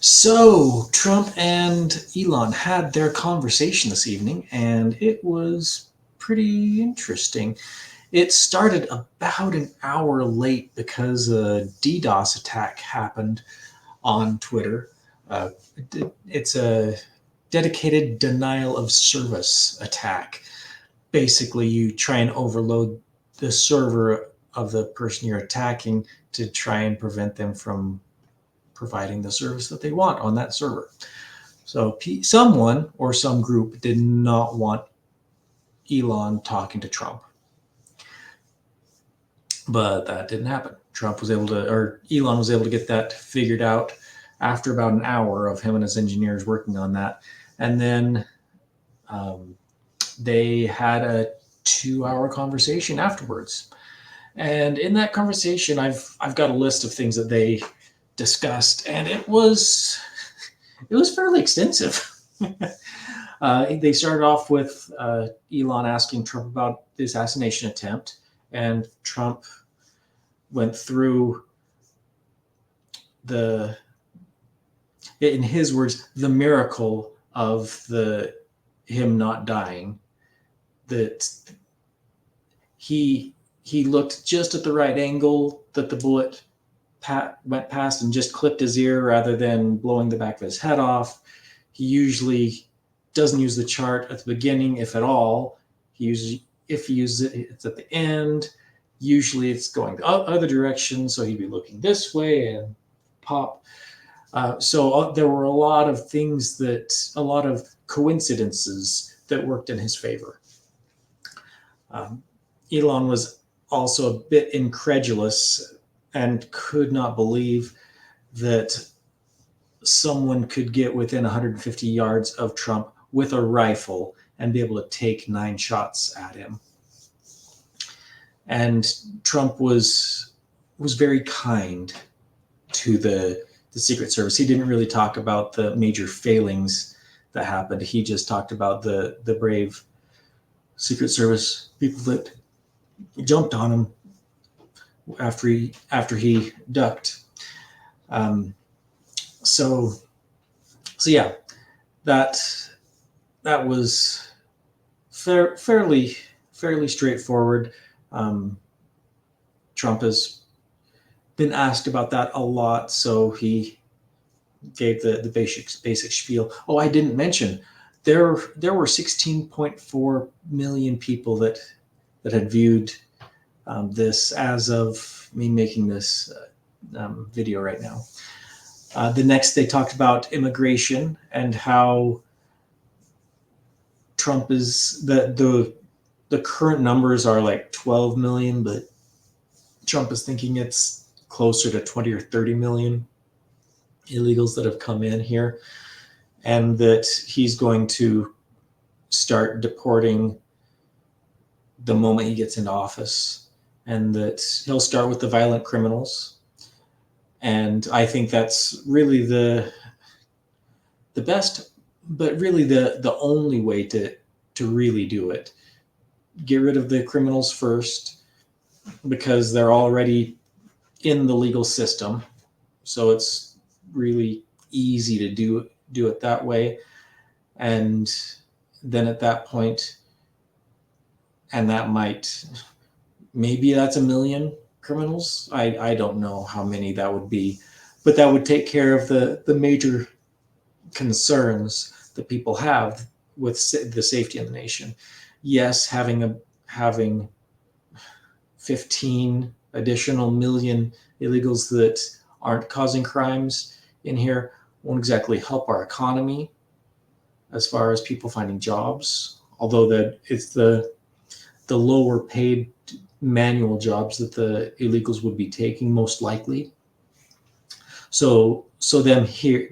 So, Trump and Elon had their conversation this evening, and it was pretty interesting. It started about an hour late because a DDoS attack happened on Twitter. Uh, it's a dedicated denial of service attack. Basically, you try and overload the server of the person you're attacking to try and prevent them from providing the service that they want on that server. So someone or some group did not want Elon talking to Trump, but that didn't happen. Elon was able to get that figured out after about an hour of him and his engineers working on that. And then um, they had a 2 hour conversation afterwards. And in that conversation, I've got a list of things that they discussed, and it was fairly extensive. They started off with Elon asking Trump about the assassination attempt, and Trump went through in his words, the miracle of him not dying. That he looked just at the right angle that the bullet went past and just clipped his ear rather than blowing the back of his head off. He usually doesn't use the chart at the beginning, if at all. If he uses it, it's at the end. Usually it's going the other direction, so he'd be looking this way and pop. So there were a lot of coincidences that worked in his favor. Elon was also a bit incredulous and could not believe that someone could get within 150 yards of Trump with a rifle and be able to take 9 shots at him. And Trump was very kind to the Secret Service. He didn't really talk about the major failings that happened. He just talked about the brave Secret Service people that jumped on him after he ducked. So yeah, that was fairly straightforward. Trump has been asked about that a lot, so he gave the basic spiel. Oh, I didn't mention there were 16.4 million people that had viewed this as of me making this video right now. The next, they talked about immigration and how Trump is the current numbers are like 12 million, but Trump is thinking it's closer to 20 or 30 million illegals that have come in here, and that he's going to start deporting the moment he gets into office, and that he'll start with the violent criminals. And I think that's really the best, but really the only way to really do it. Get rid of the criminals first, because they're already in the legal system, so it's really easy to do it that way. And then at that point, and maybe that's 1 million criminals. I don't know how many that would be, but that would take care of the major concerns that people have with the safety of the nation. Yes, having 15 additional million illegals that aren't causing crimes in here won't exactly help our economy as far as people finding jobs, although that it's the lower paid manual jobs that the illegals would be taking most likely. So them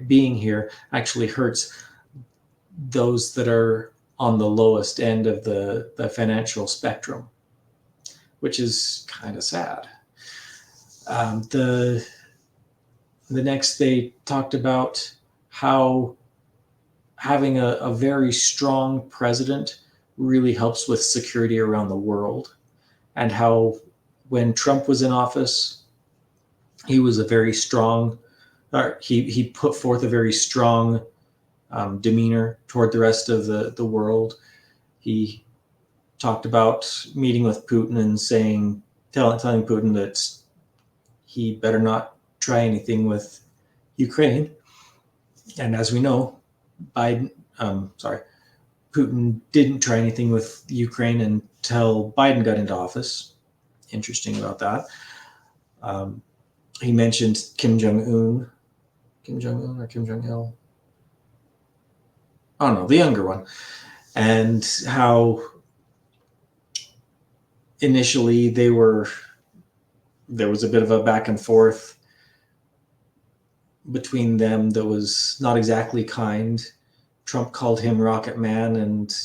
being here actually hurts those that are on the lowest end of the financial spectrum, which is kind of sad. The next, they talked about how having a very strong president really helps with security around the world, and how when Trump was in office, he was a very strong he put forth a very strong demeanor toward the rest of the world. He talked about meeting with Putin and telling Putin that he better not try anything with Ukraine. And as we know, Putin didn't try anything with Ukraine until Biden got into office. Interesting about that. He mentioned Kim Jong-un or Kim Jong-il. Oh no, the younger one. And how initially there was a bit of a back and forth between them that was not exactly kind. Trump called him Rocket Man, and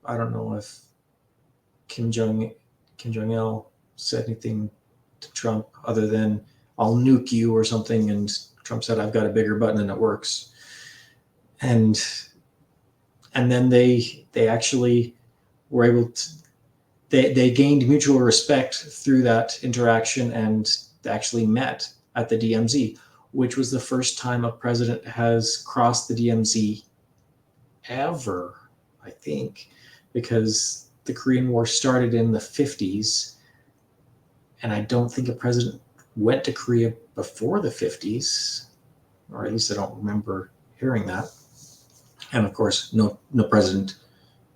I don't know if Kim Jong-il said anything to Trump other than "I'll nuke you" or something, and Trump said, "I've got a bigger button and it works." And then they actually were able to they gained mutual respect through that interaction and actually met at the DMZ, which was the first time a president has crossed the DMZ ever, I think, because the Korean War started in the 50s, and I don't think a president went to Korea before the 50s, or at least I don't remember hearing that. And of course, no president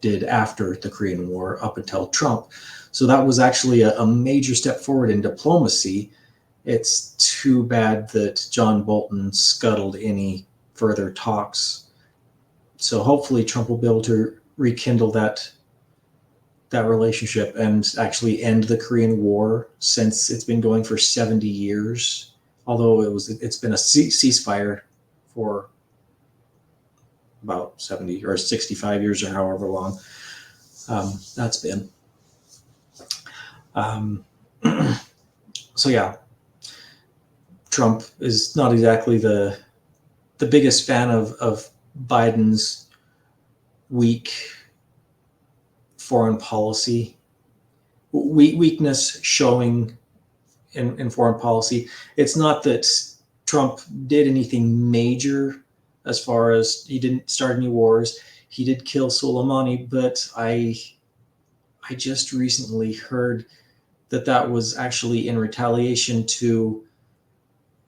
did after the Korean War up until Trump. So that was actually a major step forward in diplomacy. It's too bad that John Bolton scuttled any further talks. So hopefully Trump will be able to rekindle that relationship and actually end the Korean War, since it's been going for 70 years. Although it's been a ceasefire for about 70 or 65 years or however long that's been. So yeah, Trump is not exactly the biggest fan of Biden's weak foreign policy, weakness showing in foreign policy. It's not that Trump did anything major as far as he didn't start any wars. He did kill Soleimani, but I just recently heard that was actually in retaliation to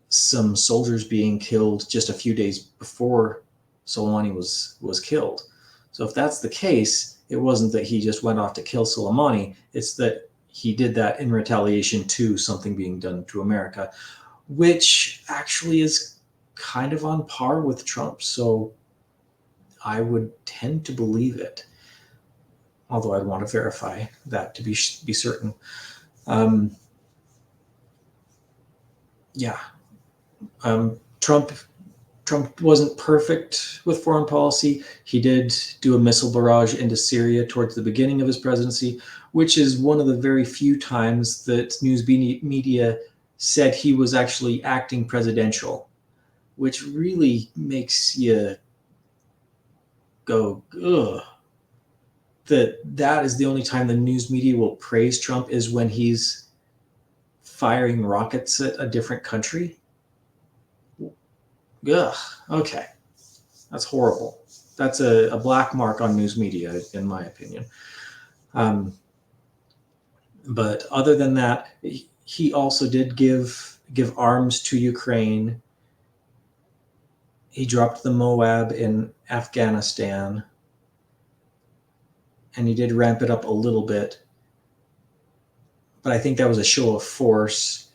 some soldiers being killed just a few days before Soleimani was killed. So if that's the case, it wasn't that he just went off to kill Soleimani. It's that he did that in retaliation to something being done to America, which actually is kind of on par with Trump. So I would tend to believe it, although I'd want to verify that to be certain. Trump wasn't perfect with foreign policy. He did do a missile barrage into Syria towards the beginning of his presidency, which is one of the very few times that news media said he was actually acting presidential, which really makes you go, ugh. That is the only time the news media will praise Trump, is when he's firing rockets at a different country. Ugh, okay. That's horrible. That's a black mark on news media, in my opinion. But other than that, he also did give arms to Ukraine. He dropped the Moab in Afghanistan, and he did ramp it up a little bit. But I think that was a show of force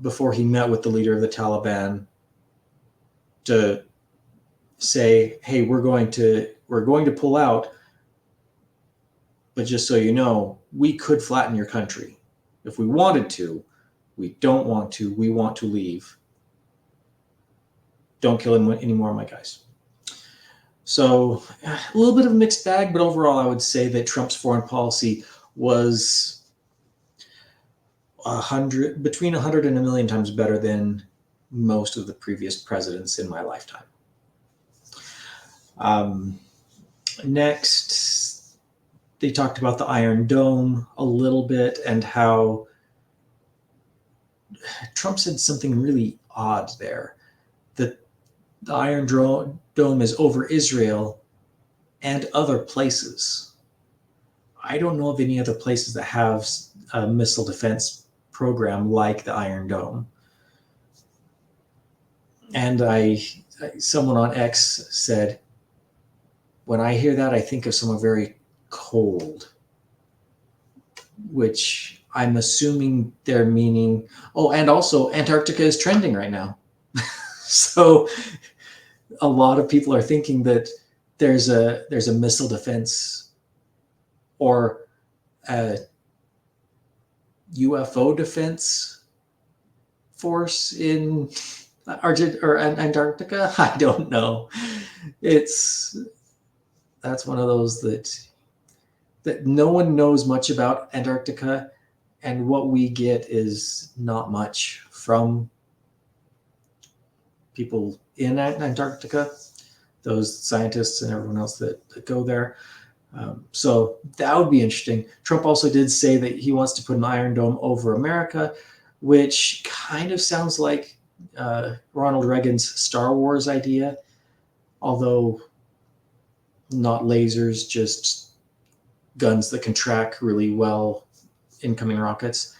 before he met with the leader of the Taliban to say, hey, we're going to pull out, but just so you know, we could flatten your country if we wanted to. We don't want to. We want to leave. Don't kill any more of my guys. So a little bit of a mixed bag, but overall I would say that Trump's foreign policy was between 100 and a million times better than most of the previous presidents in my lifetime. Next, they talked about the Iron Dome a little bit, and how Trump said something really odd there. That the Iron Dome is over Israel and other places. I don't know of any other places that have a missile defense program like the Iron Dome. And someone on X said, when I hear that, I think of someone very cold, which I'm assuming they're meaning, oh, and also Antarctica is trending right now. So a lot of people are thinking that there's a missile defense or a UFO defense force in Argentina or Antarctica. I don't know. That's one of those that no one knows much about Antarctica, and what we get is not much from people in Antarctica, those scientists and everyone else that go there. So that would be interesting. Trump also did say that he wants to put an Iron Dome over America, which kind of sounds like Ronald Reagan's Star Wars idea, although not lasers, just guns that can track really well incoming rockets.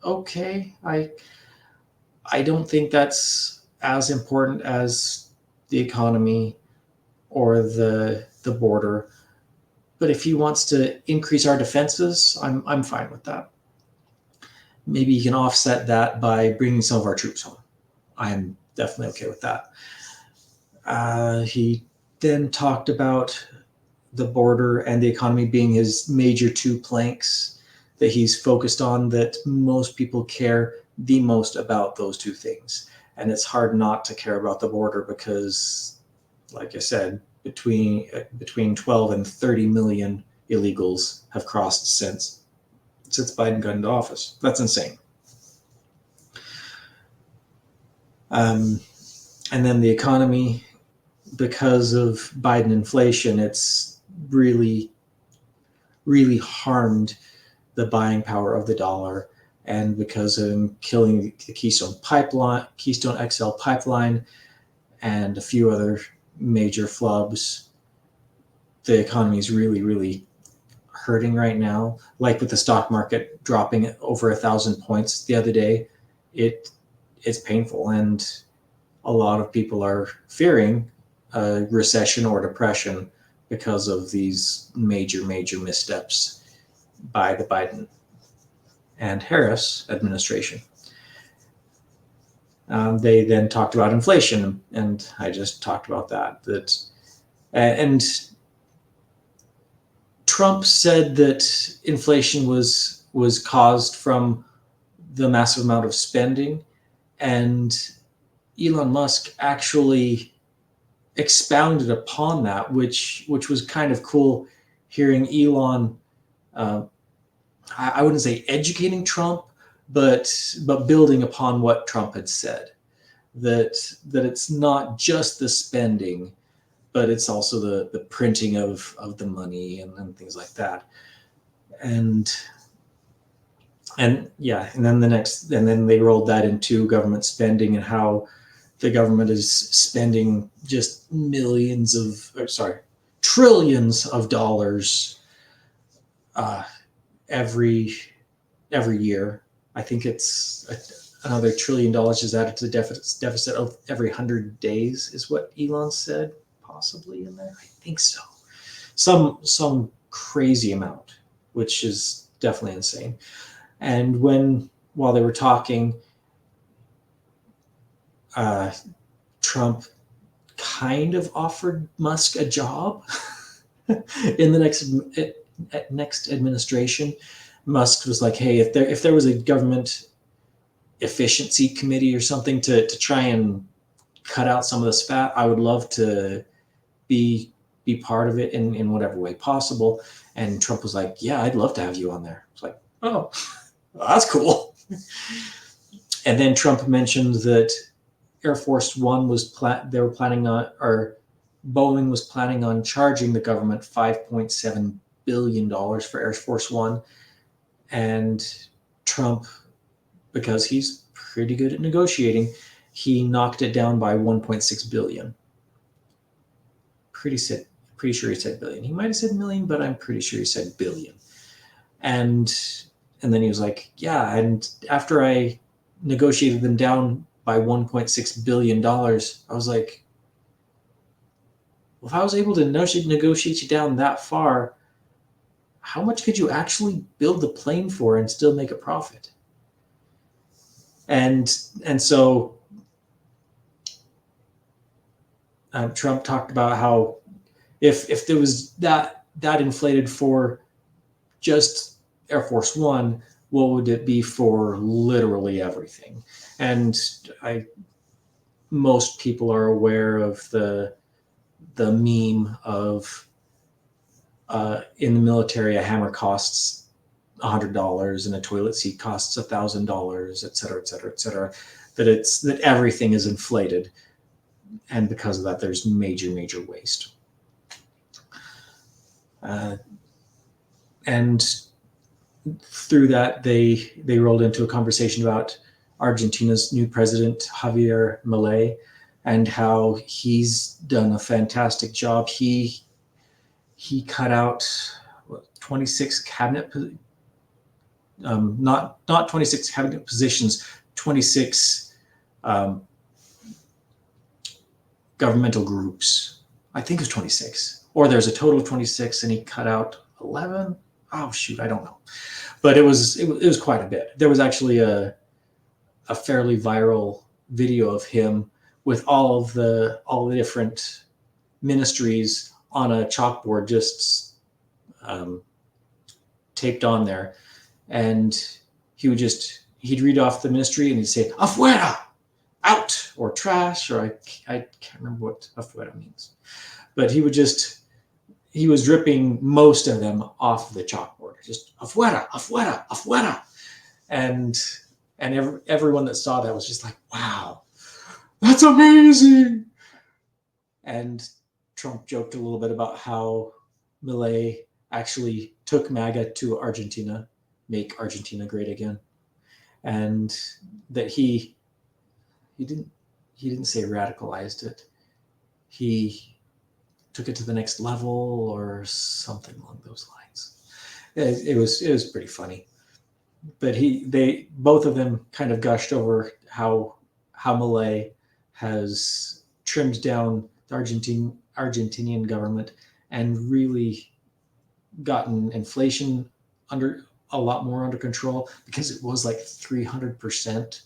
Okay. I don't think that's as important as the economy or the border. But if he wants to increase our defenses, I'm fine with that. Maybe he can offset that by bringing some of our troops home. I'm definitely okay with that. He then talked about the border and the economy being his major two planks that he's focused on, that most people care the most about those two things. And it's hard not to care about the border because, like I said, between 12 and 30 million illegals have crossed since Biden got into office. That's insane. And then the economy, because of Biden inflation, it's really, really harmed the buying power of the dollar. And because of him killing the Keystone XL pipeline, and a few other major flubs, the economy is really, really hurting right now. Like with the stock market dropping over 1,000 points the other day, it's painful, and a lot of people are fearing a recession or depression because of these major, major missteps by the Biden and Harris administration. They then talked about inflation, and I just talked about that. And Trump said that inflation was caused from the massive amount of spending, and Elon Musk actually expounded upon that, which was kind of cool, hearing Elon. I wouldn't say educating Trump, but building upon what Trump had said, that it's not just the spending, but it's also the printing of the money and things like that. And yeah, and then they rolled that into government spending and how the government is spending just trillions of dollars every year. I think it's another $1 trillion is added to the deficit of every 100 days is what Elon said, possibly in there. I think so. Some crazy amount, which is definitely insane. And while they were talking, Trump kind of offered Musk a job in the next administration. Musk was like, hey, if there was a government efficiency committee or something to try and cut out some of this fat, I would love to be part of it in whatever way possible. And Trump was like, yeah, I'd love to have you on there. It's like, oh, well, that's cool. And then Trump mentioned that Air Force One Boeing was planning on charging the government $5.7 billion for Air Force One. And Trump, because he's pretty good at negotiating. He knocked it down by 1.6 billion. Pretty sure he said billion. He might have said million, but I'm pretty sure he said billion. And then he was like, yeah, and after I negotiated them down by $1.6 billion, I was like, well, if I was able to negotiate you down that far, how much could you actually build the plane for and still make a profit? And so Trump talked about how if there was that inflated for just Air Force One, what would it be for literally everything? And most people are aware of the meme of in the military, a hammer costs $100 and a toilet seat costs $1,000, et cetera, et cetera, et cetera. That everything is inflated, and because of that, there's major waste. And through that, they rolled into a conversation about Argentina's new president, Javier Milei, and how he's done a fantastic job. He cut out 26 cabinet, not 26 cabinet positions, 26 governmental groups. I think it was 26, or there's a total of 26, and he cut out 11. Oh shoot, I don't know, but it was quite a bit. There was actually a fairly viral video of him with all the different ministries on a chalkboard just taped on there, and he'd read off the ministry and he'd say "afuera," out, or trash, or I can't remember what afuera means, but he was ripping most of them off the chalkboard, just afuera, afuera, afuera, and everyone that saw that was just like, wow, that's amazing. And Trump joked a little bit about how Milei actually took MAGA to Argentina, make Argentina great again, and that he didn't say radicalized it. He took it to the next level or something along those lines. It was pretty funny, but both of them kind of gushed over how Milei has trimmed down the Argentinian government and really gotten inflation a lot more under control, because it was like 300%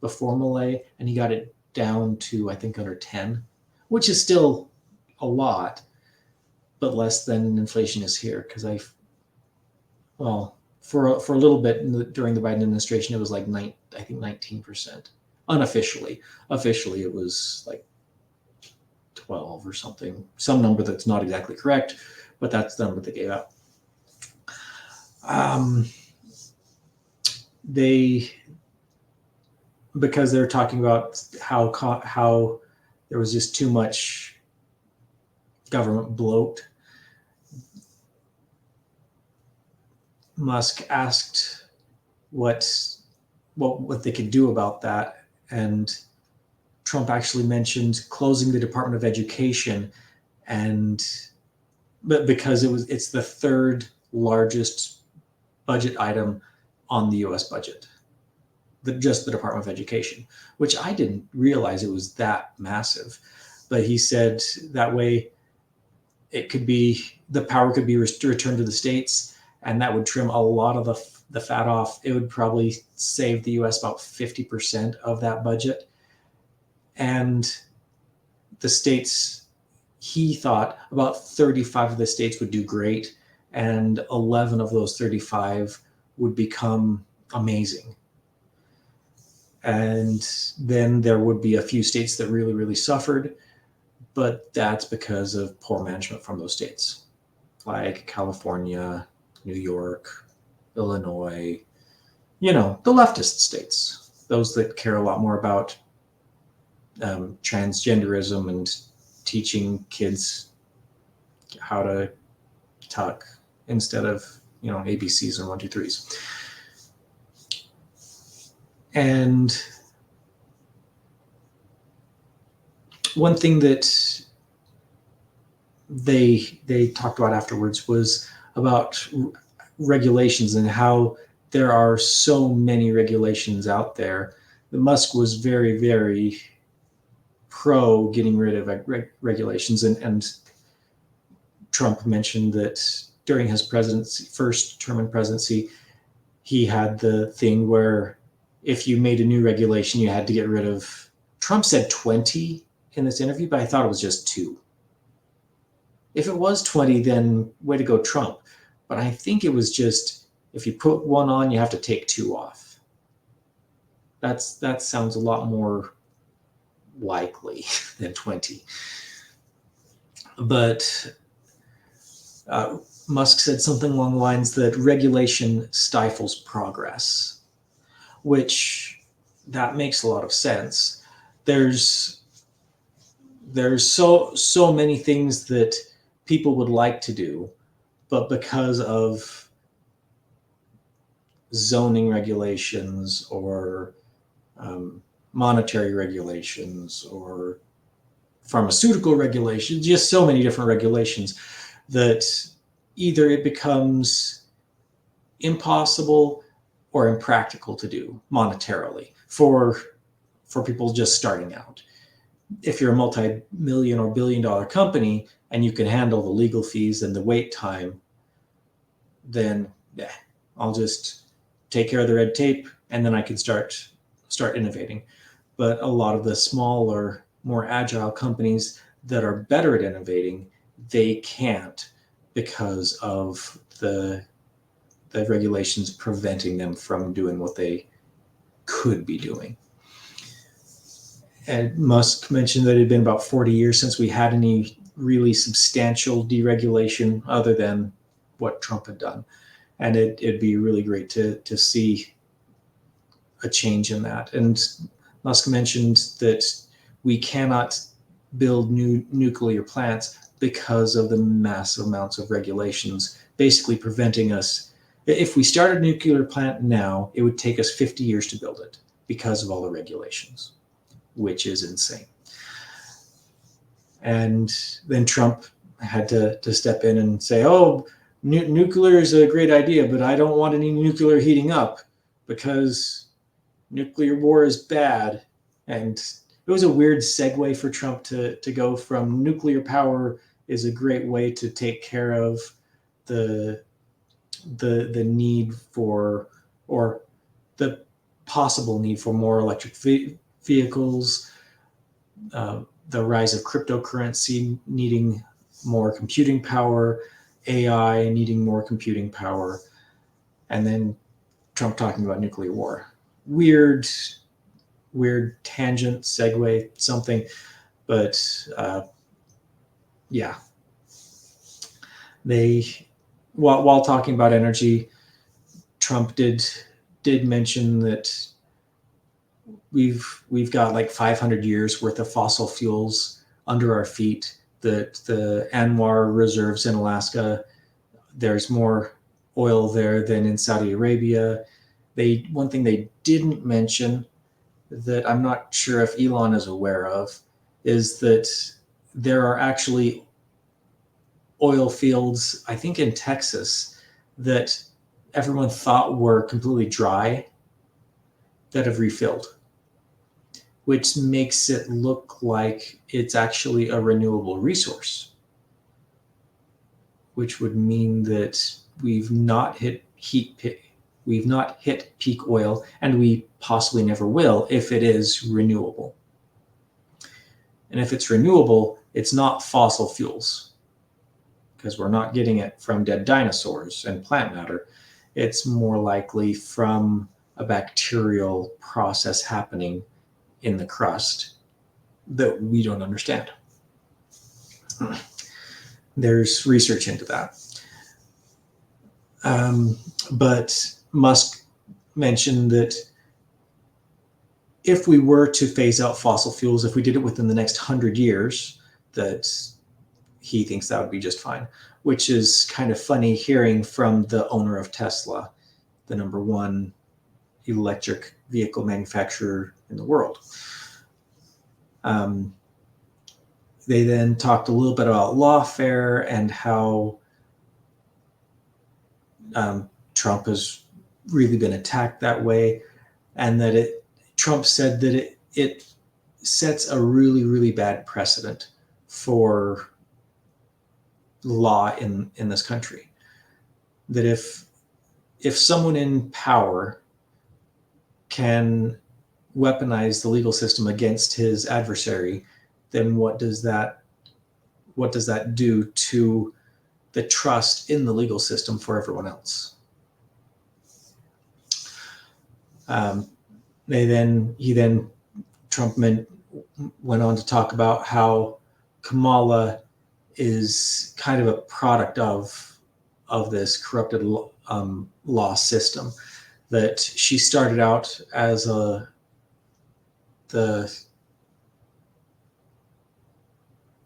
before Milei, and he got it down to, I think, under 10, which is still a lot, but less than inflation is here. Because for a little bit during the Biden administration, it was like 19%. Unofficially, it was like 12 or something, some number that's not exactly correct, but that's the number they gave out. Because they're talking about how there was just too much government bloat. Musk asked what they could do about that, and Trump actually mentioned closing the Department of Education, but because it's the third largest budget item on the U.S. budget, just the Department of Education, which I didn't realize it was that massive. But he said that way the power could be returned to the states, and that would trim a lot of the fat off. It would probably save the U.S. about 50% of that budget. And the states, he thought about 35 of the states would do great, and 11 of those 35 would become amazing. And then there would be a few states that really, really suffered, but that's because of poor management from those states, like California, New York, Illinois, the leftist states, those that care a lot more about transgenderism and teaching kids how to tuck instead of ABCs and 1, 2, 3s. And one thing that they talked about afterwards was about regulations and how there are so many regulations out there. Musk was very, very pro getting rid of regulations, and Trump mentioned that during his presidency, first term in presidency, he had the thing where if you made a new regulation, you had to get rid of. Trump said 20 in this interview, but I thought it was just 2. If it was 20, then way to go, Trump. But I think it was just if you put 1 on, you have to take 2 off. That sounds a lot more likely than 20. But Musk said something along the lines that regulation stifles progress, which that makes a lot of sense. There's so many things that people would like to do, but because of zoning regulations or monetary regulations or pharmaceutical regulations, just so many different regulations, that either it becomes impossible or impractical to do monetarily for people just starting out. If you're a multi-million or billion-dollar company and you can handle the legal fees and the wait time, then yeah, I'll just take care of the red tape and then I can start innovating. But a lot of the smaller, more agile companies that are better at innovating, they can't because of the regulations preventing them from doing what they could be doing. And Musk mentioned that it had been about 40 years since we had any really substantial deregulation other than what Trump had done. And it'd be really great to see a change in that. And Musk mentioned that we cannot build new nuclear plants because of the massive amounts of regulations, basically preventing us. If we started a nuclear plant now, it would take us 50 years to build it because of all the regulations, which is insane. And then Trump had to step in and say, oh, nuclear is a great idea, but I don't want any nuclear heating up because nuclear war is bad. And it was a weird segue for Trump to go from nuclear power is a great way to take care of the need for, or the possible need for, more electric vehicles, the rise of cryptocurrency needing more computing power, AI needing more computing power, and then Trump talking about nuclear war. Weird tangent, segue, something, but yeah. While talking about energy, Trump did mention that we've got like 500 years worth of fossil fuels under our feet. The Anwar reserves in Alaska, there's more oil there than in Saudi Arabia. One thing they didn't mention that I'm not sure if Elon is aware of is that there are actually oil fields, I think in Texas, that everyone thought were completely dry that have refilled, which makes it look like it's actually a renewable resource, which would mean that we've not hit peak oil, and we possibly never will if it is renewable. And if it's renewable, it's not fossil fuels, because we're not getting it from dead dinosaurs and plant matter. It's more likely from a bacterial process happening in the crust that we don't understand. There's research into that. But Musk mentioned that if we were to phase out fossil fuels, if we did it within the next 100 years, that he thinks that would be just fine, which is kind of funny hearing from the owner of Tesla, the #1 electric vehicle manufacturer in the world. they then talked a little bit about lawfare and how Trump has really been attacked that way, and that Trump said that it sets a really, really bad precedent for law in this country. That if someone in power can weaponize the legal system against his adversary, then what does that do to the trust in the legal system for everyone else? Trump went on to talk about how Kamala is kind of a product of this corrupted law system. That she started out as the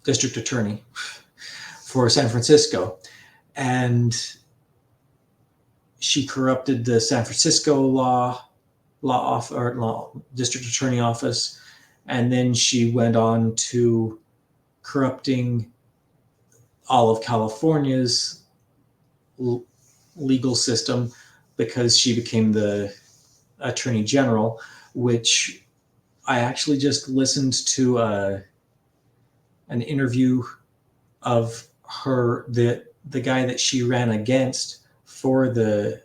district attorney for San Francisco, and she corrupted the San Francisco district attorney office, and then she went on to corrupting all of California's legal system, because she became the attorney general, which I actually just listened to an interview of her, the guy that she ran against for the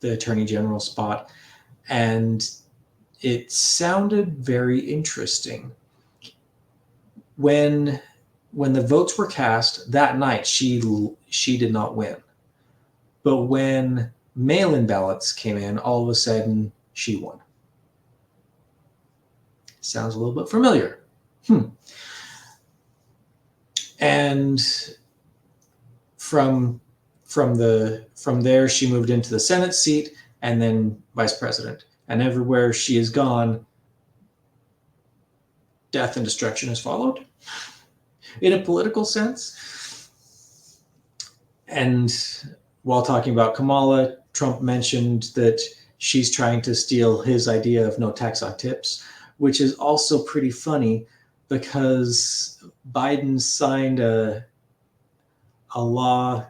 attorney general spot, and it sounded very interesting. When the votes were cast that night, she did not win. But when mail-in ballots came in, all of a sudden she won. Sounds a little bit familiar. And from there, she moved into the Senate seat and then vice president. And everywhere she has gone, death and destruction has followed, in a political sense. And while talking about Kamala, Trump mentioned that she's trying to steal his idea of no tax on tips, which is also pretty funny, because Biden signed a law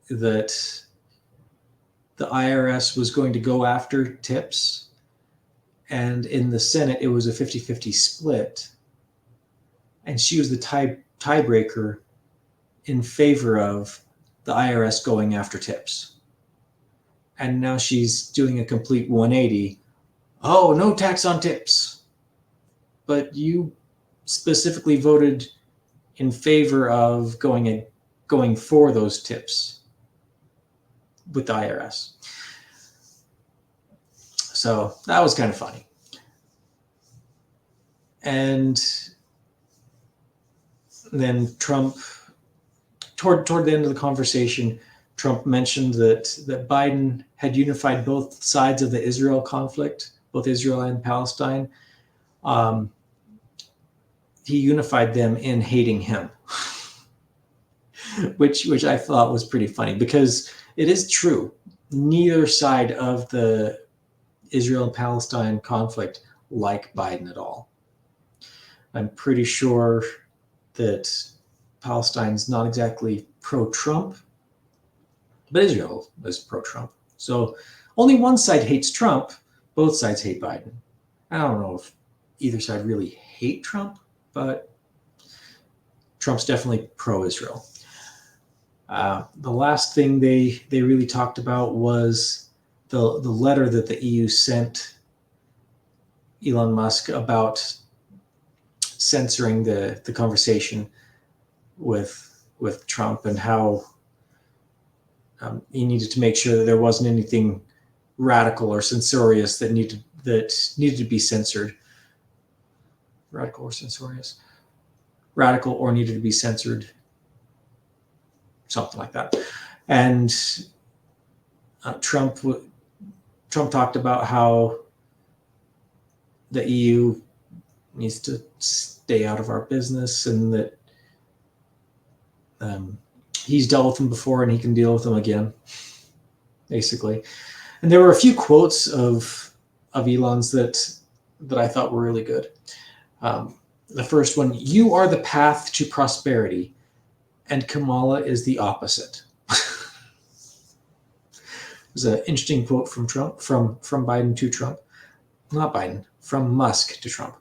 that the IRS was going to go after tips, and in the Senate it was a 50-50 split, and she was the tiebreaker in favor of the IRS going after tips. And now she's doing a complete 180. Oh, no tax on tips. But you specifically voted in favor of going for those tips with the IRS. So that was kind of funny. And then Trump, toward the end of the conversation, Trump mentioned that Biden had unified both sides of the Israel conflict, both Israel and Palestine. He unified them in hating him, which I thought was pretty funny, because it is true. Neither side of the Israel and Palestine conflict like Biden at all. I'm pretty sure that Palestine's not exactly pro-Trump, but Israel is pro-Trump. So only one side hates Trump, both sides hate Biden. I don't know if either side really hate Trump, but Trump's definitely pro-Israel. The last thing they really talked about was the letter that the EU sent Elon Musk about censoring the conversation with Trump, and how he needed to make sure that there wasn't anything radical or censorious that needed to be censored. Radical or censorious? Radical or needed to be censored. Something like that. And Trump talked about how the EU needs to stay out of our business, and that he's dealt with them before and he can deal with them again, basically. And there were a few quotes of Elon's that I thought were really good. The first one, you are the path to prosperity, and Kamala is the opposite. There's an interesting quote from Trump, from Biden to Trump. Not Biden, from Musk to Trump.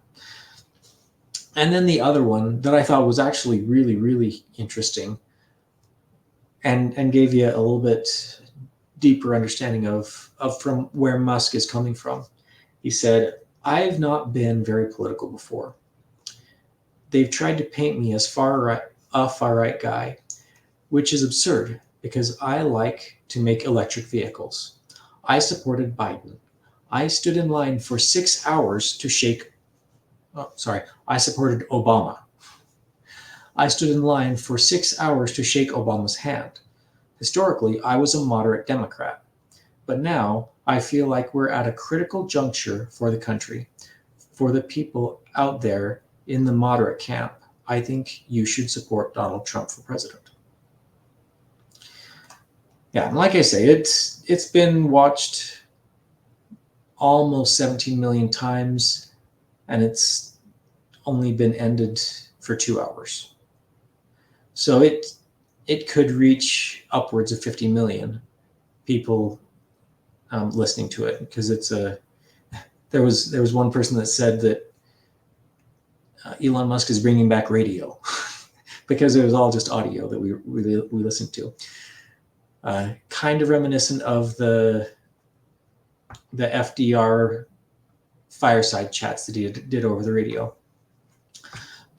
And then the other one that I thought was actually really, really interesting and gave you a little bit deeper understanding of from where Musk is coming from. He said, I've not been very political before. They've tried to paint me as a far right guy, which is absurd because I like to make electric vehicles. I supported Biden. I stood in line for 6 hours to shake. I supported Obama. I stood in line for 6 hours to shake Obama's hand. Historically, I was a moderate Democrat. But now I feel like we're at a critical juncture for the country. For the people out there in the moderate camp, I think you should support Donald Trump for president. Yeah, and like I say, it's been watched almost 17 million times, and it's only been ended for 2 hours. So it could reach upwards of 50 million people listening to it, because there was one person that said that Elon Musk is bringing back radio because it was all just audio that we listened to. Kind of reminiscent of the FDR fireside chats that he did over the radio.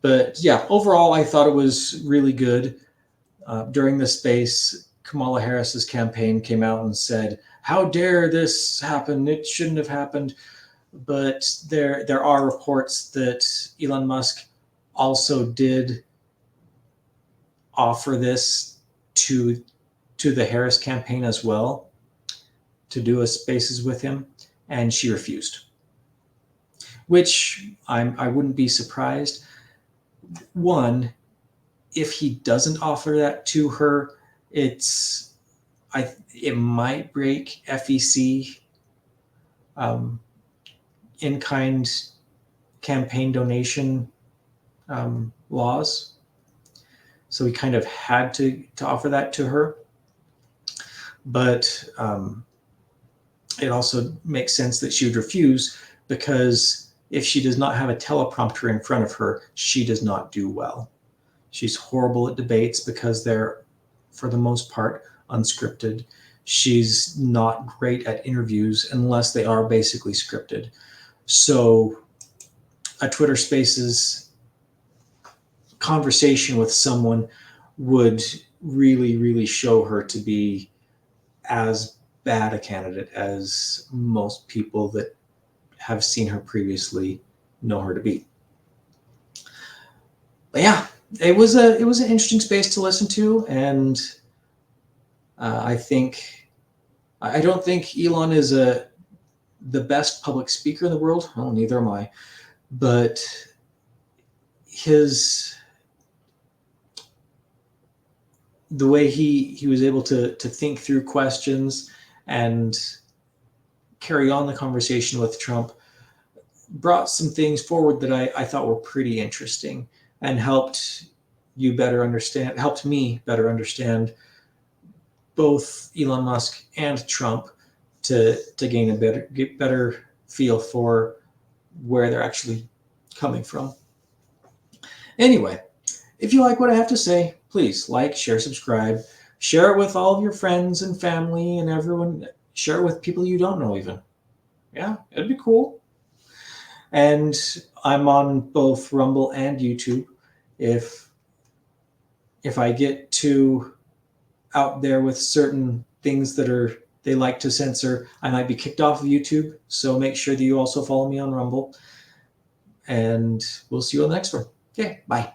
But yeah, overall, I thought it was really good. During the space, Kamala Harris's campaign came out and said, how dare this happen? It shouldn't have happened. But there are reports that Elon Musk also did offer this to the Harris campaign as well, to do a spaces with him, and she refused. Which I wouldn't be surprised. One, if he doesn't offer that to her, it might break FEC in-kind campaign donation laws. So he kind of had to offer that to her. But it also makes sense that she would refuse, because if she does not have a teleprompter in front of her, she does not do well. She's horrible at debates because they're, for the most part, unscripted. She's not great at interviews unless they are basically scripted. So a Twitter Spaces conversation with someone would really, really show her to be as bad a candidate as most people that have seen her previously know her to be. But yeah, it was an interesting space to listen to, and I don't think Elon is the best public speaker in the world. Well, neither am I, but the way he was able to think through questions and carry on the conversation with Trump brought some things forward that I thought were pretty interesting, and helped me better understand both Elon Musk and Trump, to gain a better feel for where they're actually coming from. Anyway, if you like what I have to say, please like, share, subscribe, share it with all of your friends and family and everyone. Share it with people you don't know even. Yeah, it'd be cool. And I'm on both Rumble and YouTube. If I get too out there with certain things that they like to censor, I might be kicked off of YouTube. So make sure that you also follow me on Rumble. And we'll see you on the next one. Okay, bye.